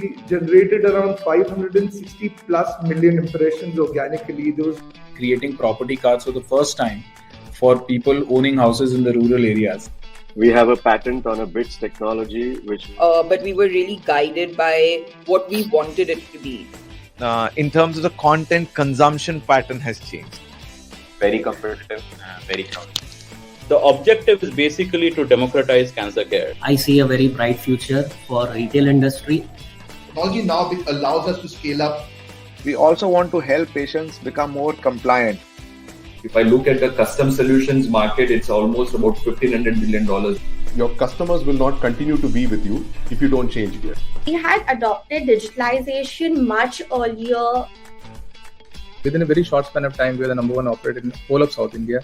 we generated around 560 plus million impressions organically. Those creating property cards for the first time for people owning houses in the rural areas. We have a patent on a bits technology, which... But we were really guided by what we wanted it to be. In terms of the content consumption pattern has changed. Very competitive, very crowded. The objective is basically to democratize cancer care. I see a very bright future for retail industry. Technology now allows us to scale up. We also want to help patients become more compliant. If I look at the custom solutions market, it's almost about $1,500 billion. Your customers will not continue to be with you if you don't change gear. We had adopted digitalization much earlier. Within a very short span of time, we are the number one operator in the whole of South India.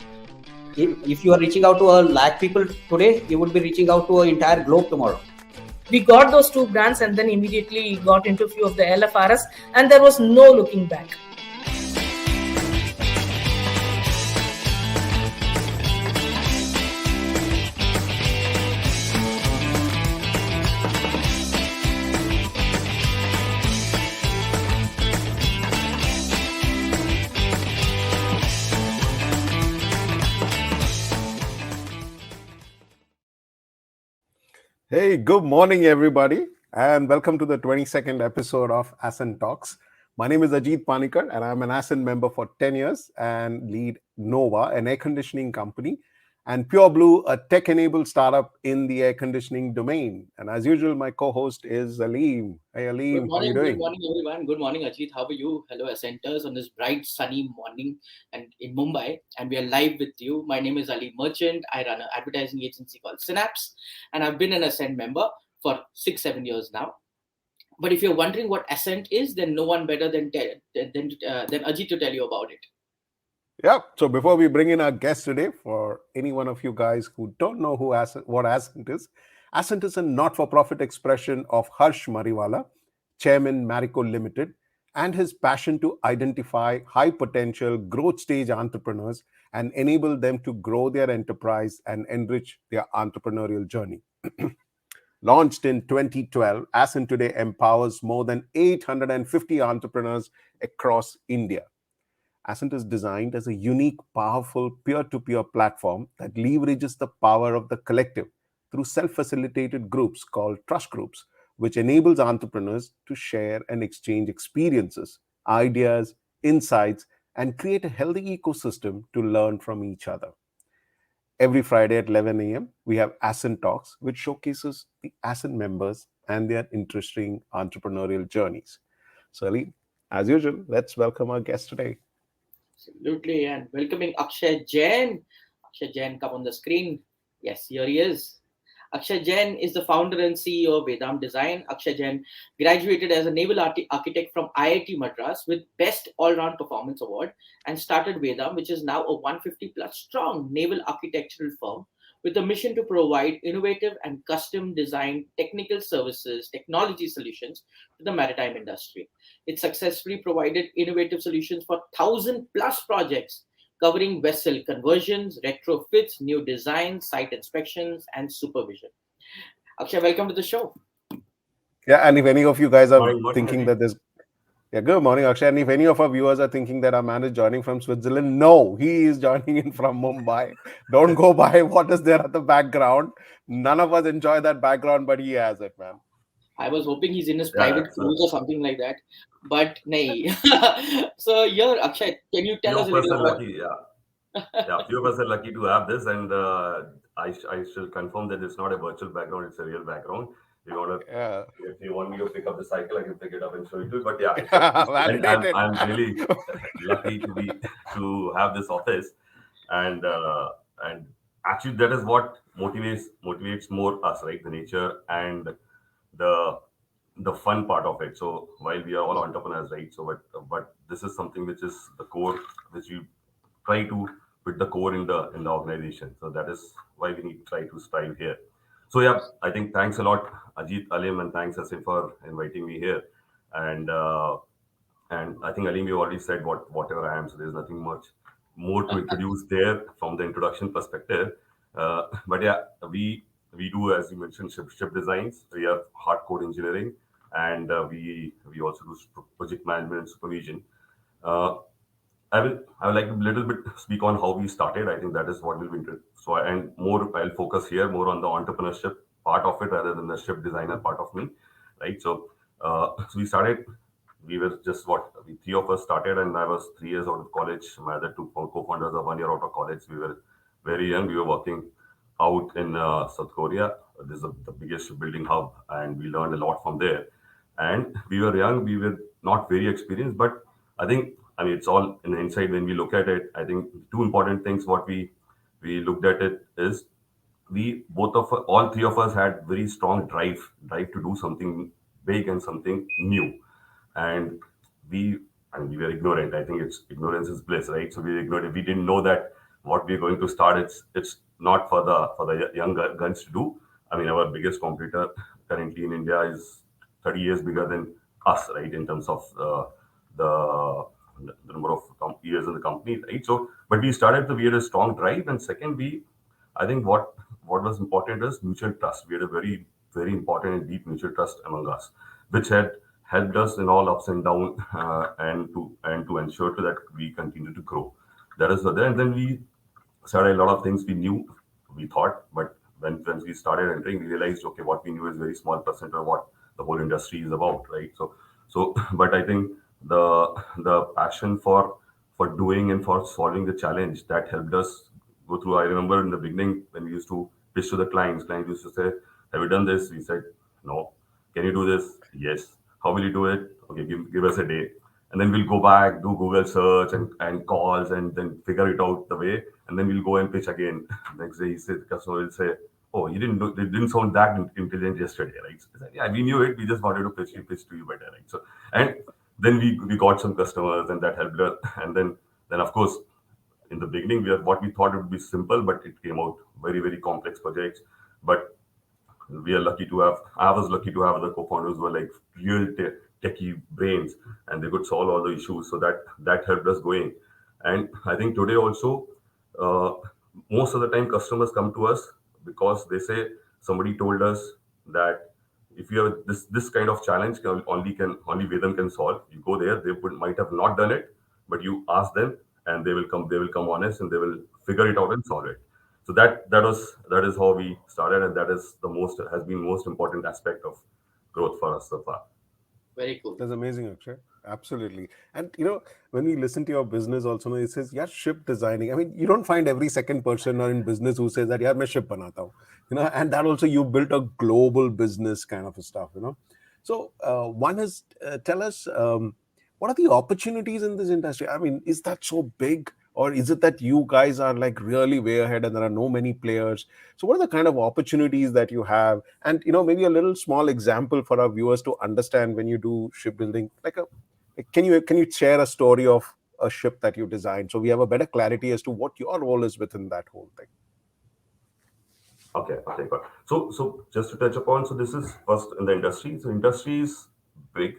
If you are reaching out to a lakh people today, you would be reaching out to an entire globe tomorrow. We got those two brands and then immediately got into a few of the LFRs, and there was no looking back. Hey, good morning, everybody, and welcome to the 22nd episode of Ascent Talks. My name is Ajit Panikar, and I'm an Ascent member for 10 years and lead Nova, an air conditioning company, and Pure Blue, a tech-enabled startup in the air conditioning domain. And as usual, my co-host is Aleem. Hey, Aleem, how are you doing? Good morning, everyone. Good morning, Ajit. How are you? Hello, Ascenters, on this bright, sunny morning and in Mumbai. And we are live with you. My name is Ali Merchant. I run an advertising agency called Synapse. And I've been an Ascent member for 6-7 years now. But if you're wondering what Ascent is, then no one better than Ajit to tell you about it. Yeah. So before we bring in our guest today, for any one of you guys who don't know what Ascent is a not-for-profit expression of Harsh Mariwala, Chairman Marico Limited, and his passion to identify high-potential growth stage entrepreneurs and enable them to grow their enterprise and enrich their entrepreneurial journey. Launched in 2012, Ascent today empowers more than 850 entrepreneurs across India. Ascent is designed as a unique, powerful, peer-to-peer platform that leverages the power of the collective through self-facilitated groups called trust groups, which enables entrepreneurs to share and exchange experiences, ideas, insights, and create a healthy ecosystem to learn from each other. Every Friday at 11 a.m., we have Ascent Talks, which showcases the Ascent members and their interesting entrepreneurial journeys. So, Ali, as usual, let's welcome our guest today. Absolutely, and welcoming Akshay Jain. Akshay Jain, come on the screen. Yes, here he is. Akshay Jain is the founder and CEO of Vedam Design. Akshay Jain graduated as a naval architect from IIT Madras with Best All-Round Performance Award and started Vedam, which is now a 150 plus strong naval architectural firm with a mission to provide innovative and custom designed technical services, technology solutions to the maritime industry. It successfully provided innovative solutions for 1,000 plus projects covering vessel conversions, retrofits, new designs, site inspections, and supervision. Akshay, welcome to the show. Yeah, and if any of you guys are thinking that there's... Yeah, good morning, Akshay. And if any of our viewers are thinking that our man is joining from Switzerland, no, he is joining in from Mumbai. Don't go by what is there at the background. None of us enjoy that background, but he has it, man. I was hoping he's in his private cruise or something like that, but nay. So here, Akshay, can you tell us a little about... Few of us are lucky to have this, and I shall confirm that it's not a virtual background, it's a real background. If you want me to pick up the cycle, I can pick it up and show you too. But yeah, I'm really lucky to have this office, and actually that is what motivates more us, right? The nature and the fun part of it. So while we are all entrepreneurs, right? So but this is something which is the core, which we try to put the core in the organization. So that is why we need to try to strive here. So yeah, I think thanks a lot, Ajit, Aleem, and thanks Asim for inviting me here. And I think Aleem, you already said whatever I am, so there's nothing much more to introduce there from the introduction perspective. But yeah, we do, as you mentioned, ship designs. We are hardcore engineering. and we also do project management and supervision. I would like to little bit speak on how we started. I think that is what will be interesting. So and more I'll focus here more on the entrepreneurship part of it rather than the ship designer part of me, right? So we started. We were just three of us started, and I was 3 years out of college. My other two co-founders are 1 year out of college. We were very young. We were working out in South Korea. This is the biggest shipbuilding hub, and we learned a lot from there. And we were young. We were not very experienced, but I think it's all in hindsight when we look at it. I think two important things what we looked at it is all three of us had very strong drive to do something big and something new, and we we were ignorant. I think it's ignorance is bliss, right? So we ignored it. We didn't know that what we're going to start. It's not for the young guns to do. Our biggest competitor currently in India is 30 years bigger than us, right? In terms of the number of years in the company, right? So, but we started. We had a strong drive, and second, I think what was important is mutual trust. We had a very, very important and deep mutual trust among us, which had helped us in all ups and downs, and to ensure that we continue to grow. That is there. And then we started a lot of things we thought, but when we started entering, we realized, okay, what we knew is very small percent of what the whole industry is about, right? So, but I think the passion for doing and for solving the challenge that helped us go through. I remember in the beginning when we used to pitch to the clients used to say, "Have you done this?" We said, "No." "Can you do this?" "Yes." "How will you do it?" "Okay, give us a day." And then we'll go back, do Google search and calls, and then figure it out the way. And then we'll go and pitch again. Next day, the customer will say, "Oh, it didn't sound that intelligent yesterday, right?" So, yeah, we knew it. We just wanted to pitch to you better, right? So, and then we got some customers, and that helped us. And then of course, in the beginning, what we thought it would be simple, but it came out very, very complex projects. But we are lucky to have. I was lucky to have other co-founders who were like real techie brains, and they could solve all the issues. So that helped us going. And I think today also, most of the time, customers come to us because they say somebody told us that if you have this kind of challenge, only Vedam can solve. You go there, they might have not done it, but you ask them, and they will come honest, and they will figure it out and solve it. So that is how we started, and that is has been most important aspect of growth for us so far. Very cool. That's amazing, Akshay. Absolutely. And when we listen to your business also, it says, yeah, ship designing. You don't find every second person in business who says that, yeah, मैं ship banata hu. And that also you built a global business kind of stuff, So one is, tell us, what are the opportunities in this industry? Is that so big? Or is it that you guys are like really way ahead and there are no many players? So what are the kind of opportunities that you have? And, maybe a little small example for our viewers to understand when you do shipbuilding. Can you share a story of a ship that you designed so we have a better clarity as to what your role is within that whole thing? Okay. Got it. So just to touch upon, so this is first in the industry. So industry is big.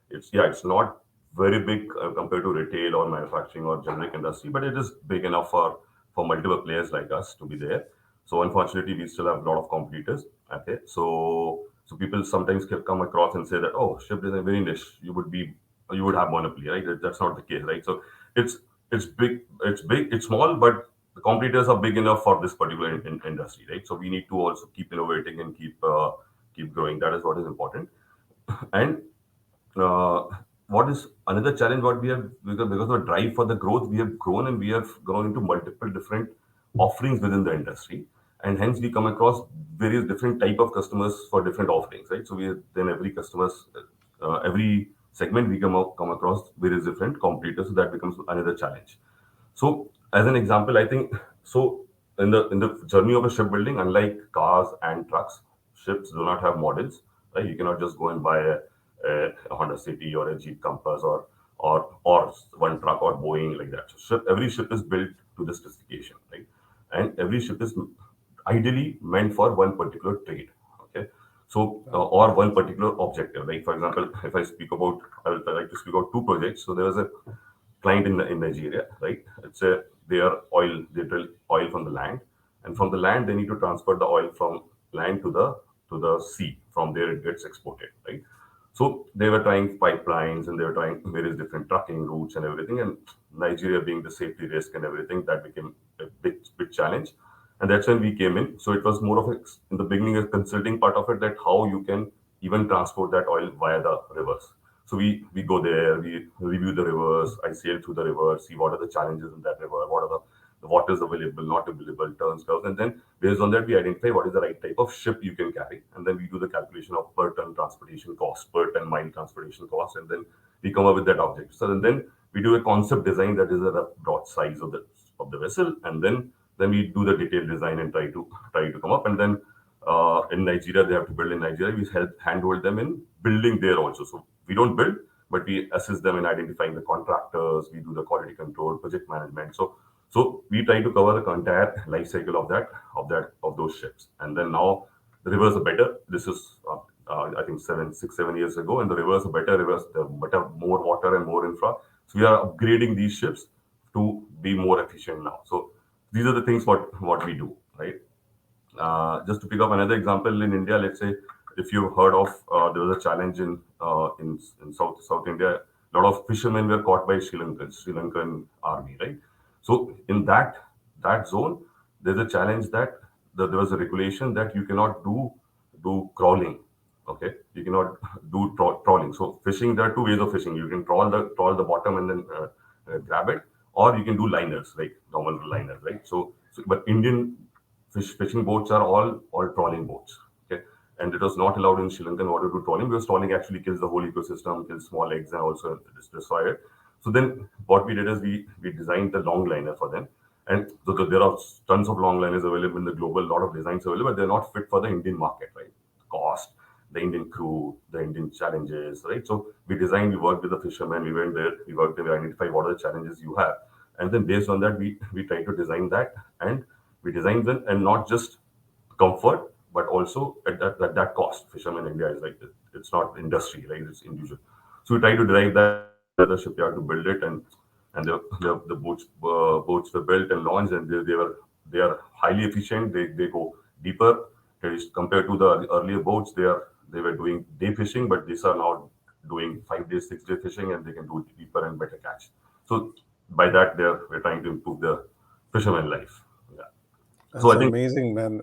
It's not very big compared to retail or manufacturing or generic industry, but it is big enough for multiple players like us to be there. So unfortunately, we still have a lot of competitors. Okay, so people sometimes come across and say that, oh, ship design very niche. You would have monopoly, right? That's not the case, right? So it's big, it's small, but the competitors are big enough for this particular industry, right? So we need to also keep innovating and keep growing. That is what is important. And what is another challenge what we have, because of the drive for the growth, we have grown into multiple different offerings within the industry, and hence we come across various different type of customers for different offerings, right? So every segment we come across various different competitors, so that becomes another challenge. So as an example, I think so in the journey of a shipbuilding, unlike cars and trucks, ships do not have models, right? You cannot just go and buy a Honda City or a Jeep Compass or one truck or Boeing like that. So every ship is built to the specification, right? And every ship is ideally meant for one particular trade. Okay, so or one particular objective. Like for example, if I would like to speak about two projects. So there was a client in Nigeria, right? They drill oil from the land, and from the land they need to transfer the oil from land to the sea. From there it gets exported, right? So they were trying pipelines and they were trying various different trucking routes and everything. And Nigeria being the safety risk and everything, that became a big challenge. And that's when we came in. So it was more of in the beginning, a consulting part of it, that how you can even transport that oil via the rivers. So we go there, we review the rivers, I sail through the river, see what are the challenges in that river, what are the waters available, not available, turns, curves, and then based on that we identify what is the right type of ship you can carry, and then we do the calculation of per ton transportation cost, per ton mile transportation cost, and then we come up with that object. So then we do a concept design, that is a rough broad size of the vessel, and then we do the detailed design and try to come up, and then in Nigeria, they have to build in Nigeria. We handhold them in building there also. So we don't build, but we assist them in identifying the contractors. We do the quality control, project management. So we try to cover the entire life cycle of those ships. And then now the rivers are better. This is I think 6-7 years ago, and the rivers are better. More water and more infra. So we are upgrading these ships to be more efficient now. So these are the things what we do, right? Just to pick up another example, in India, let's say, if you've heard of, there was a challenge in South India. A lot of fishermen were caught by Sri Lankan army, right? So in that zone, there's a challenge that there was a regulation that you cannot do crawling. Okay, you cannot do trawling. So fishing, there are two ways of fishing. You can trawl the bottom and then grab it, or you can do liners, like normal liners, right? So but Indian fishing boats are all trawling boats. Okay, and it was not allowed in Sri Lankan water to do trawling, because trawling actually kills the whole ecosystem, kills small eggs, and also destroy it. So then what we did is we designed the long liner for them, and so there are tons of long liners available in the global, lot of designs available, but they're not fit for the Indian market, right? Cost, the Indian crew, the Indian challenges, right? So we worked with the fishermen, we went there, we identified what are the challenges you have, and then based on that we try to design that, and we design them, and not just comfort, but also at that cost. Fishermen in India is like, it's not industry, right? It's individual. So we try to drive that the shipyard to build it, and the boats were built and launched, and they are highly efficient. They go deeper compared to the earlier boats. They were doing day fishing, but these are now doing 5-day, 6-day fishing, and they can do deeper and better catch. So by that, we're trying to improve the fisherman life. Yeah. That's so I think amazing, man.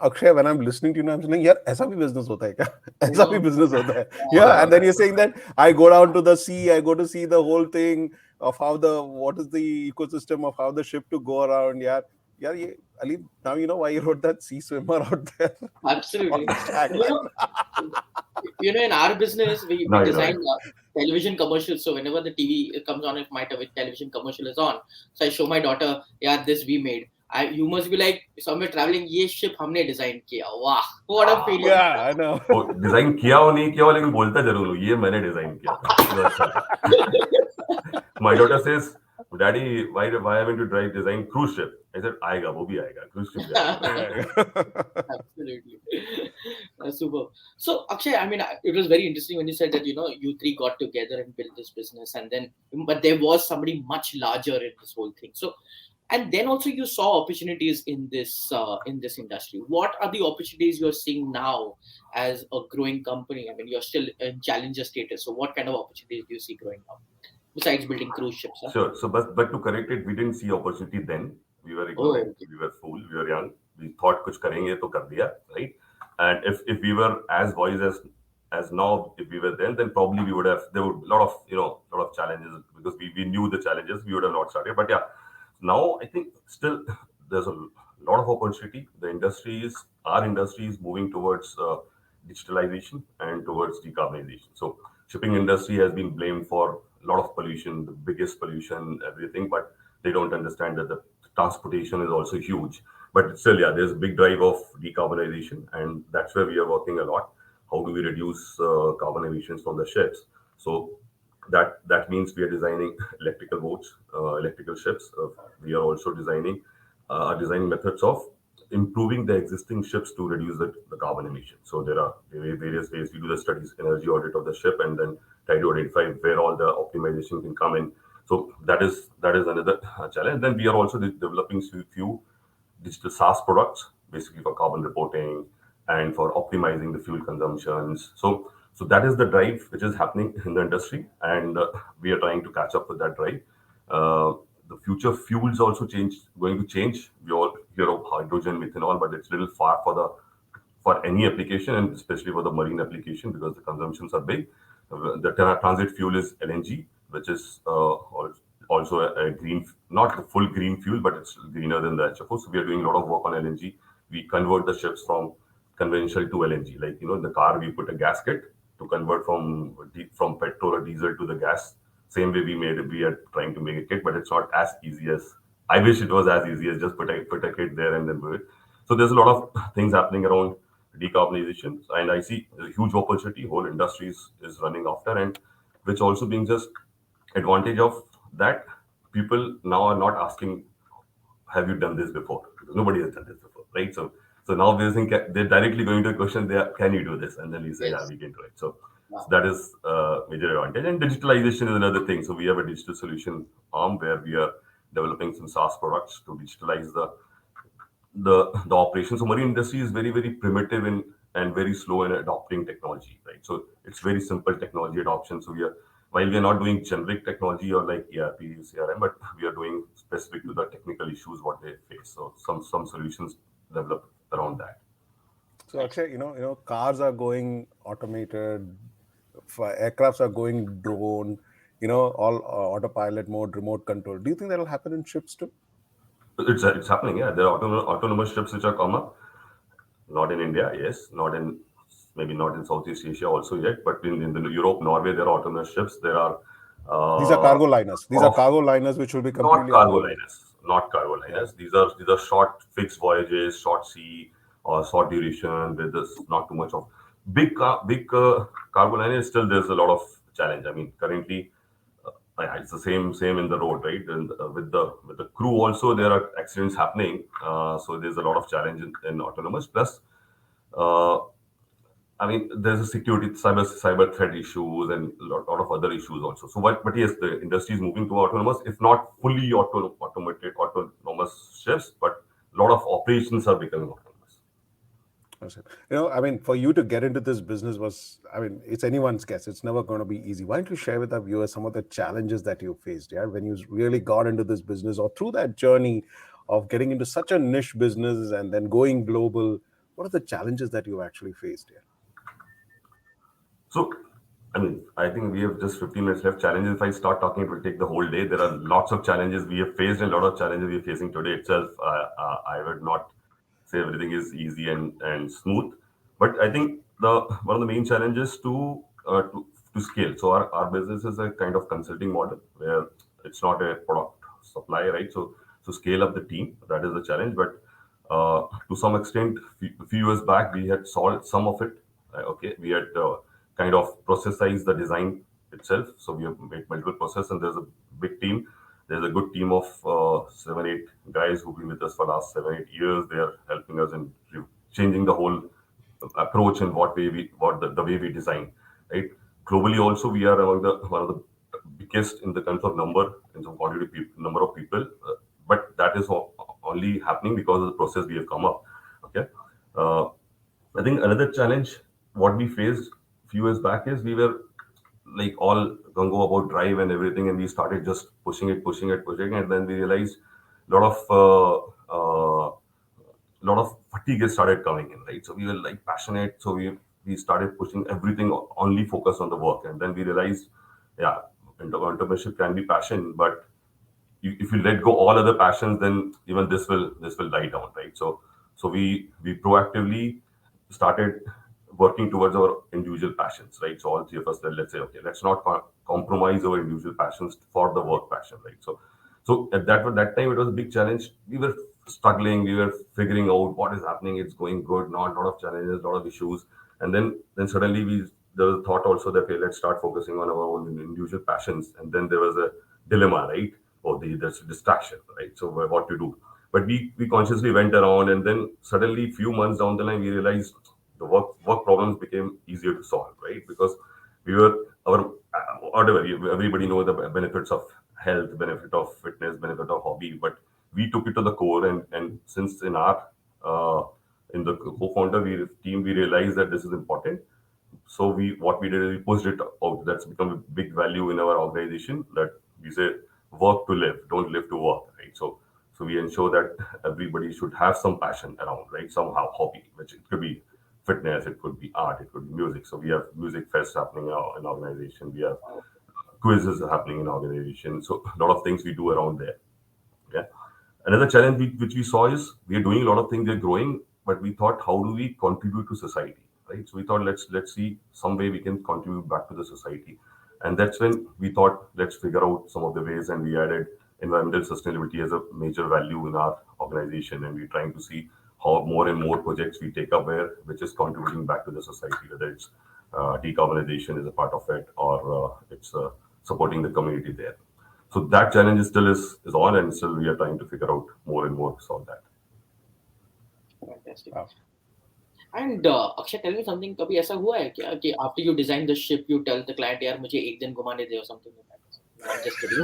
Akshay, when I'm listening to you, I'm saying, "Yeah, ऐसा भी business होता है क्या? ऐसा भी business होता है?" Yeah, and then you're saying that I go down to the sea, I go to see the whole thing of what is the ecosystem of how the ship to go around. Yeah, Ali, now you know why you wrote that sea swimmer out there. Absolutely. In our business, we design television commercials. So whenever the TV comes on, if my television commercial is on, so I show my daughter, yeah, this we made. You must be like, somewhere traveling, ये ship हमने design किया. Wow, what a feeling! Yeah, I know. Design किया हो नहीं किया हो, लेकिन बोलता जरूर हूँ, ये मैंने design किया था. My daughter says, "Daddy, why haven't you tried design cruise ship?" I said, "आएगा, वो भी आएगा, cruise ship भी आएगा." Absolutely. Super. So Akshay, I mean, it was very interesting when you said that you three got together and built this business, and then but there was somebody much larger in this whole thing. So. And then also you saw opportunities in this industry. What are the opportunities you're seeing now as a growing company? I mean, you're still in challenger status. So what kind of opportunities do you see growing now besides building cruise ships? Huh? Sure. So, but to correct it, we didn't see opportunity then. We were ignorant. We were fool. We were young. We thought कुछ करेंगे तो कर दिया, right? And if we were as wise as now, if we were then probably we would have. There were a lot of challenges, because we knew the challenges. We would have not started. But yeah. Now, I think still there's a lot of opportunity. Our industry is moving towards digitalization and towards decarbonization. So shipping industry has been blamed for a lot of pollution, the biggest pollution, everything, but they don't understand that the transportation is also huge. But still, yeah, there's a big drive of decarbonization, and that's where we are working a lot. How do we reduce carbon emissions from the ships? So that means we are designing electrical boats, electrical ships. We are also designing methods of improving the existing ships to reduce the carbon emissions. So there are various ways. We do the studies, energy audit of the ship, and then try to identify where all the optimization can come in. So that is another challenge. Then we are also developing few digital SaaS products, basically for carbon reporting and for optimizing the fuel consumptions. So So that is the drive which is happening in the industry, and we are trying to catch up with that drive. The future fuels also going to change. We all hear of hydrogen, methanol, but it's a little far for any application, and especially for the marine application, because the consumptions are big. The transit fuel is LNG, which is also a green, not the full green fuel, but it's greener than the HFO. So we are doing a lot of work on LNG. We convert the ships from conventional to LNG. Like, in the car, we put a gasket to convert from petrol or diesel to the gas. Same way we are trying to make a kit, but it's not as easy as, I wish it was as easy as just put a kit there and then do it. So there's a lot of things happening around decarbonization, and I see a huge opportunity. Whole industry is running after, and which also brings us advantage of that. People now are not asking, have you done this before? Because nobody has done this before, right? So now they're directly going to a question, can you do this? And then we say, yeah, we can do it. So that is a major advantage. And digitalization is another thing. So we have a digital solution arm where we are developing some SaaS products to digitalize the operations. So marine industry is very, very primitive and very slow in adopting technology, right? So it's very simple technology adoption. So while we are not doing generic technology or like ERP, CRM, but we are doing specific to the technical issues what they face. So some solutions developed around that. So Akshay, cars are going automated, aircrafts are going drone, all autopilot mode, remote control. Do you think that will happen in ships too? It's happening, yeah. There are autonomous ships which are come up. Not in India, yes. Maybe not in Southeast Asia also yet, but in Europe, Norway, there are autonomous ships. There are these are cargo liners. These are cargo liners which will be completely not cargo liners. Yeah. These are short fixed voyages, short sea or short duration. There's not too much of big cargo liners. Still, there's a lot of challenge. I mean, currently it's the same in the road, right? And with the crew also, there are accidents happening. So there's a lot of challenge in autonomous. Plus, there's a security, cyber threat issues and a lot of other issues also. So, but yes, the industry is moving to autonomous, if not fully automated autonomous ships, but a lot of operations are becoming autonomous. For you to get into this business it's anyone's guess. It's never going to be easy. Why don't you share with our viewers some of the challenges that you faced, when you really got into this business, or through that journey of getting into such a niche business and then going global? What are the challenges that you actually faced here? So, I think we have just 15 minutes left. Challenges, if I start talking, it will take the whole day. There are lots of challenges we have faced and a lot of challenges we are facing today itself. I would not say everything is easy and smooth, but I think one of the main challenges to scale. So our business is a kind of consulting model where it's not a product supply, right? So scale up the team, that is the challenge. But to some extent, a few years back, we had solved some of it. We had kind of processized the design itself. So we have made multiple processes, and there's a big team. There's a good team of 7-8 guys who've been with us for the last 7-8 years. They are helping us in changing the whole approach and the way we design. Right? Globally, also we are among one of the biggest in the terms of number of people. But that is only happening because of the process we have come up. Okay. I think another challenge what we faced a few years back is we were like all gung-ho about drive and everything, and we started just pushing it, and then we realized a lot of fatigue started coming in, right? So we were like passionate, so we started pushing everything, only focus on the work, and then we realized, entrepreneurship can be passion, but if you let go all other passions, then even this will die down, right? So we proactively started working towards our individual passions, right? So all three of us said, let's say, okay, let's not compromise our individual passions for the work passion, right? So at that time, it was a big challenge. We were struggling, we were figuring out what is happening. It's going good, not a lot of challenges, a lot of issues. And then suddenly there was a thought also that, okay, let's start focusing on our own individual passions. And then there was a dilemma, right? There's a distraction, right? So what to do? But we consciously went around, and then suddenly, few months down the line, we realized the work problems became easier to solve, right? Because everybody knows the benefits of health, benefit of fitness, benefit of hobby, but we took it to the core, and since in the co-founder team, we realized that this is important. so what we did is we pushed it out. That's become a big value in our organization, that we say work to live, don't live to work, right? So we ensure that everybody should have some passion around, right? Somehow hobby, which it could be fitness, it could be art, it could be music. So we have music fest happening in our organization. We have quizzes happening in organization. So a lot of things we do around there. Yeah. Another challenge which we saw is we are doing a lot of things, they're growing, but we thought, how do we contribute to society, right? So we thought, let's see some way we can contribute back to the society. And that's when we thought, let's figure out some of the ways, and we added environmental sustainability as a major value in our organization. And we're trying to see how more and more projects we take up which is contributing back to the society, whether it's decarbonization is a part of it, or it's supporting the community there. So that challenge still is on, and still we are trying to figure out more and more to solve that. Fantastic. And Akshay, tell me something. कभी ऐसा हुआ है क्या कि after you design the ship, you tell the client, यार मुझे एक दिन घुमाने दे or something like that? I'm just kidding.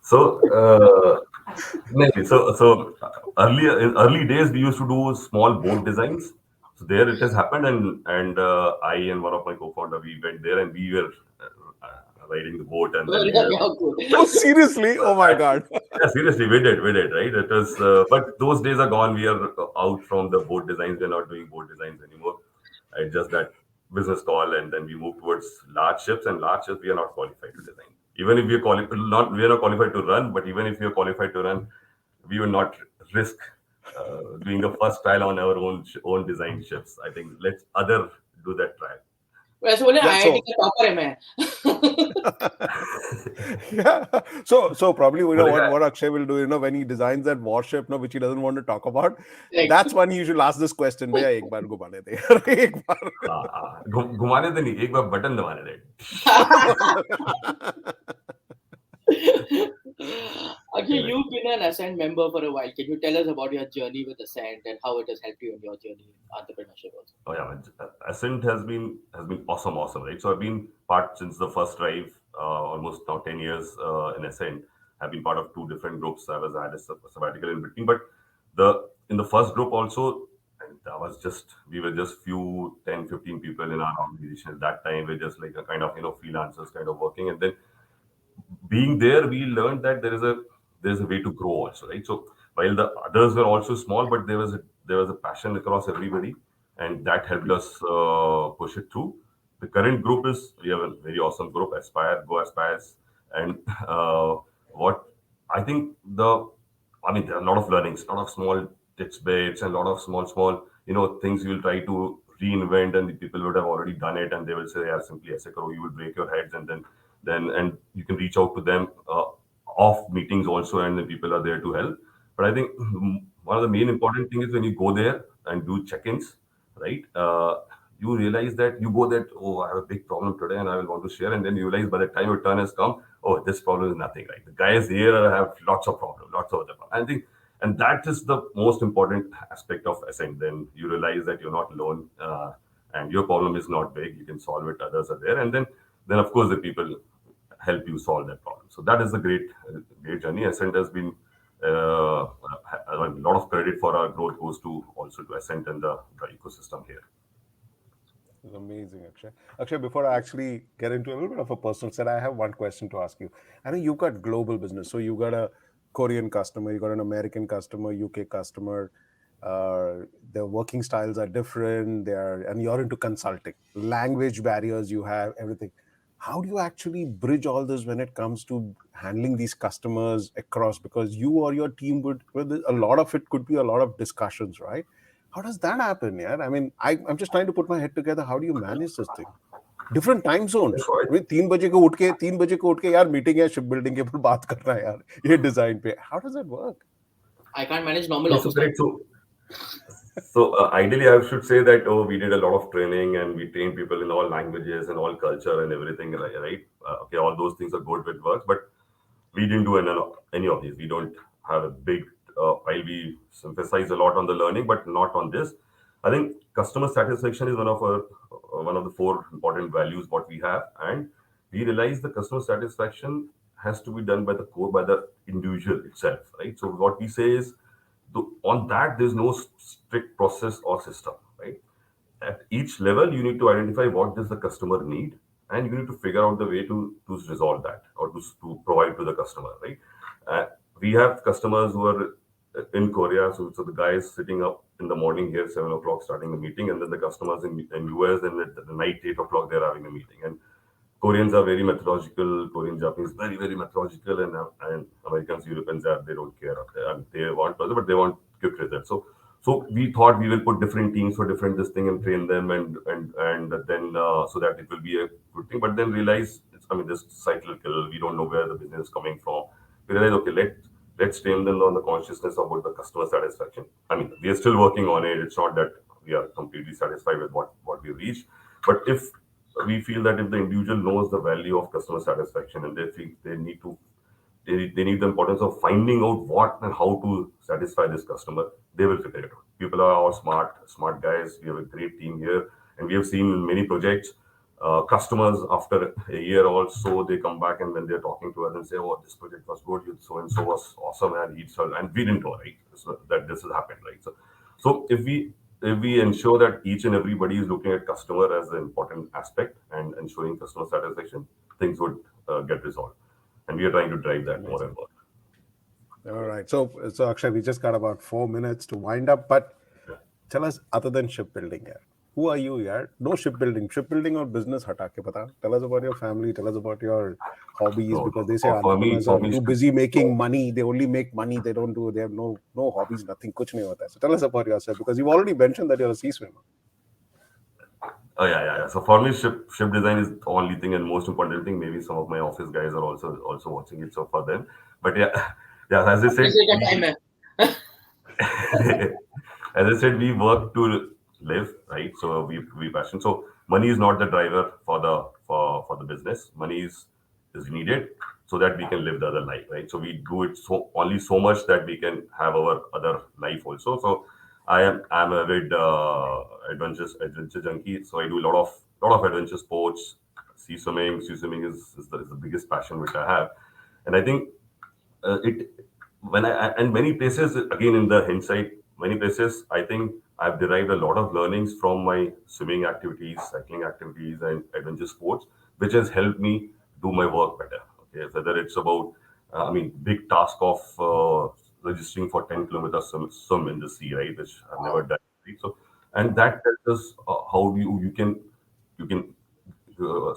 So early days we used to do small boat designs. So there it has happened, and I and one of my co-founder, we went there and we were riding the boat, and Oh, seriously? Oh my God! Yeah, seriously, we did, right? It was, but those days are gone. We are out from the boat designs. We're not doing boat designs anymore. It's just that business call, and then we move towards large ships. And large ships, we are not qualified to design. Even if we are we are not qualified to run. But even if we are qualified to run, we will not risk doing the first trial on our own design ships. I think let's other do that trial. वैसे बोले IIT का topper है मैं. Yeah. So probably what Akshay will do, when he designs that warship, which he doesn't want to talk about, that's when you should ask this question. भैया एक बार घुमाने दे. एक बार. घुमाने दे नहीं, एक बार बटन दबाने दे. Akshay, you've been an Ascent member for a while. Can you tell us about your journey with Ascent and how it has helped you in your journey in entrepreneurship also? Oh yeah, Ascent has been awesome, right? So I've been part since the first drive, almost now 10 years in Ascent. I've been part of 2 different groups. I had a sabbatical in between, but in the first group also, we were just 10, 15 people in our organization at that time. We're just like a kind of freelancers kind of working, and then being there, we learned that there's a way to grow also, right? So while the others were also small, but there was a passion across everybody, and that helped us push it through. The current group we have a very awesome group, Go Aspires, and what I think there are a lot of learnings, a lot of small bits, and a lot of small things you will try to reinvent, and the people would have already done it, and they will say, yeah, simply ऐसे करो, you will break your heads, and then and you can reach out to them off meetings also, and then people are there to help. But I think one of the main important things is when you go there and do check-ins, right? You realize that you go there, oh, I have a big problem today and I will want to share, and then you realize by the time your turn has come, oh, this problem is nothing, right? The guys here have lots of problems, lots of other problems. I think, and that is the most important aspect of Ascent. Then you realize that you're not alone, and your problem is not big. You can solve it. Others are there, and then of course the people help you solve that problem. So that is a great journey. Ascent has been a lot of credit for our growth goes to Ascent and the ecosystem here. It's amazing, Akshay. Akshay, before I actually get into a little bit of a personal side, I have one question to ask you. I know you've got global business, so you got a Korean customer, you got an American customer, UK customer. Their working styles are different. And you're into consulting, language barriers you have, everything. How do you actually bridge all this when it comes to handling these customers across? Because you or your team a lot of it could be a lot of discussions, right? How does that happen? Yeah, I mean, I'm just trying to put my head together. How do you manage this thing? Different time zones. I mean, 3 बजे को उठ के यार meeting है ship building के ऊपर बात करना है यार ये डिजाइन पे. How does that work? I can't manage normal office. So ideally, I should say that we did a lot of training and we trained people in all languages and all culture and everything, right? Okay, all those things are good with work, but we didn't do any of these. We don't have a big. While we emphasize a lot on the learning, but not on this. I think customer satisfaction is one of the 4 important values what we have, and we realize the customer satisfaction has to be done by the individual itself, right? So what we say is, on that there's no strict process or system, at each level, you need to identify what does the customer need, and you need to figure out the way to resolve that or to provide to the customer, right? We have customers who are in Korea, so the guy is sitting up in the morning here, 7 o'clock, starting the meeting, and then the customers in US, and at the night, 8 o'clock, they're having a meeting. And Koreans are very methodological. Korean, Japanese, very, very methodological, and Americans, Europeans, they don't care. They want, but they want quick results. So we thought we will put different teams for different this thing and train them, and then so that it will be a good thing. But then realize, this cyclical. We don't know where the business is coming from. We realize, okay, let's train them on the consciousness about the customer satisfaction. We are still working on it. It's not that we are completely satisfied with what we reached, but if we feel that if the individual knows the value of customer satisfaction, and they feel they need the importance of finding out what and how to satisfy this customer, they will figure it out. People are all smart guys. We have a great team here, and we have seen in many projects, customers after a year or so, they come back, and when they're talking to us and say, "Oh, this project was good. So and so was awesome," and we didn't know, right? So that this has happened, right? So if we ensure that each and everybody is looking at customer as an important aspect and ensuring customer satisfaction, things would get resolved. And we are trying to drive that more and more. All right. So Akshay, we just got about 4 minutes to wind up, but tell us, other than shipbuilding, who are you, No shipbuilding or business hata ke bata. Tell us about your family, tell us about your hobbies, because they say entrepreneurs are too busy making money. They only make money. They have no hobbies, nothing, kuch nahi hota. So tell us about yourself, because you've already mentioned that you're a sea swimmer. Oh yeah. So for me, ship design is the only thing and most important thing. Maybe some of my office guys are also watching it, so for them. But yeah, as I said, as I said, we work to live, right? So we passion. So money is not the driver for the business. Money is needed so that we can live the other life, right? So we do it only so much that we can have our other life also. So I'm a avid adventure junkie. So I do a lot of adventure sports. Sea swimming is the biggest passion which I have, and I think many places, again, in the hindsight, many places I think I've derived a lot of learnings from my swimming activities, cycling activities, and adventure sports, which has helped me do my work better. Okay, whether it's about big task of registering for 10 kilometers swim in the sea, right, which I've never done. Right? So, and that tells us how you can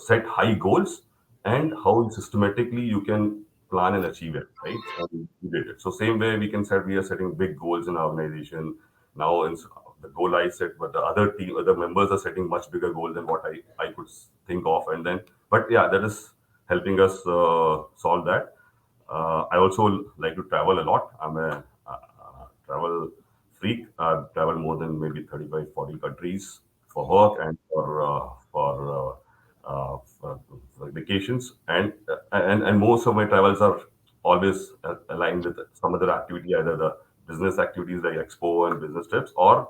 set high goals and how systematically you can plan and achieve it, right? And we did it. So same way we are setting big goals in our organization. Now the goal I set, but the other members are setting much bigger goals than what I could think of. But yeah, that is helping us solve that. I also like to travel a lot. I'm a travel freak. I've traveled more than maybe 35, 40 countries for work and for vacations, and most of my travels are always aligned with some other activity, either the business activities like expo and business trips, or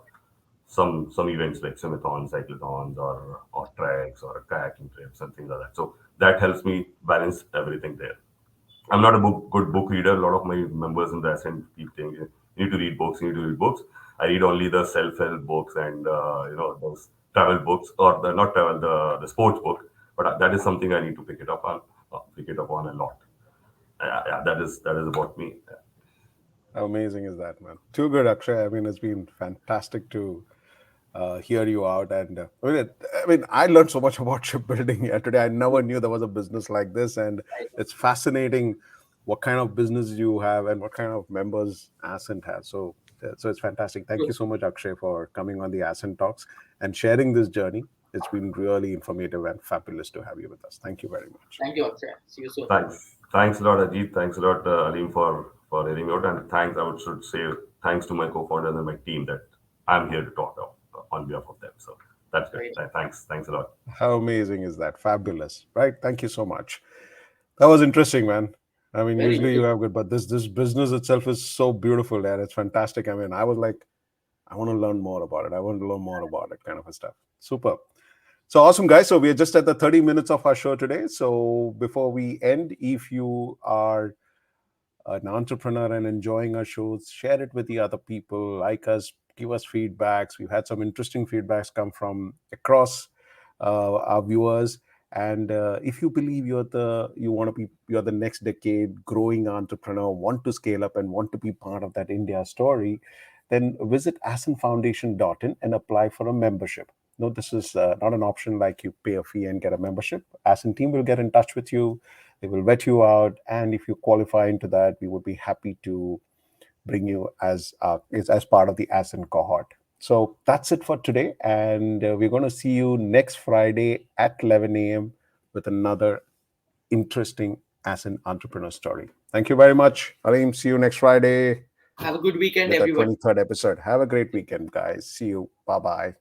some events like swim-a-thons, cyclothons, or treks or kayaking trips and things like that. So that helps me balance everything there. I'm not a good book reader. A lot of my members in the Ascent keep saying, you need to read books. I read only the self-help books and those travel books, or not travel, the sports book. But that is something I need to pick it up on a lot. Yeah, that is about me. How amazing is that, man? Too good, Akshay. It's been fantastic to hear you out, and I learned so much about shipbuilding here today. I never knew there was a business like this, and it's fascinating what kind of business you have and what kind of members Ascent has. So it's fantastic. Thank you so much, Akshay, for coming on the Ascent Talks and sharing this journey. It's been really informative and fabulous to have you with us. Thank you very much. Thank you, Akshay. See you soon. Thanks a lot, Ajit. Thanks a lot, Alim, for hearing me out. And I should say thanks to my co-founders and my team that I'm here to talk on behalf of them. So that's great. Thanks a lot. How amazing is that? Fabulous, right? Thank you so much. That was interesting, man. Usually you have good, but this business itself is so beautiful, and it's fantastic. I was like, I want to learn more about it. Kind of a stuff. Super. So awesome, guys. So we are just at the 30 minutes of our show today. So before we end, if you are an entrepreneur and enjoying our shows, share it with the other people, like us, give us feedbacks. We've had some interesting feedbacks come from across our viewers. And if you believe you're the next decade growing entrepreneur, want to scale up and want to be part of that India story, then visit ascentfoundation.in and apply for a membership. No, this is not an option like you pay a fee and get a membership. Ascent team will get in touch with you. They will vet you out. And if you qualify into that, we would be happy to bring you as part of the Ascent cohort. So that's it for today. And we're going to see you next Friday at 11 a.m. with another interesting Ascent entrepreneur story. Thank you very much, Aleem. See you next Friday. Have a good weekend, with everyone. The 23rd episode. Have a great weekend, guys. See you. Bye-bye.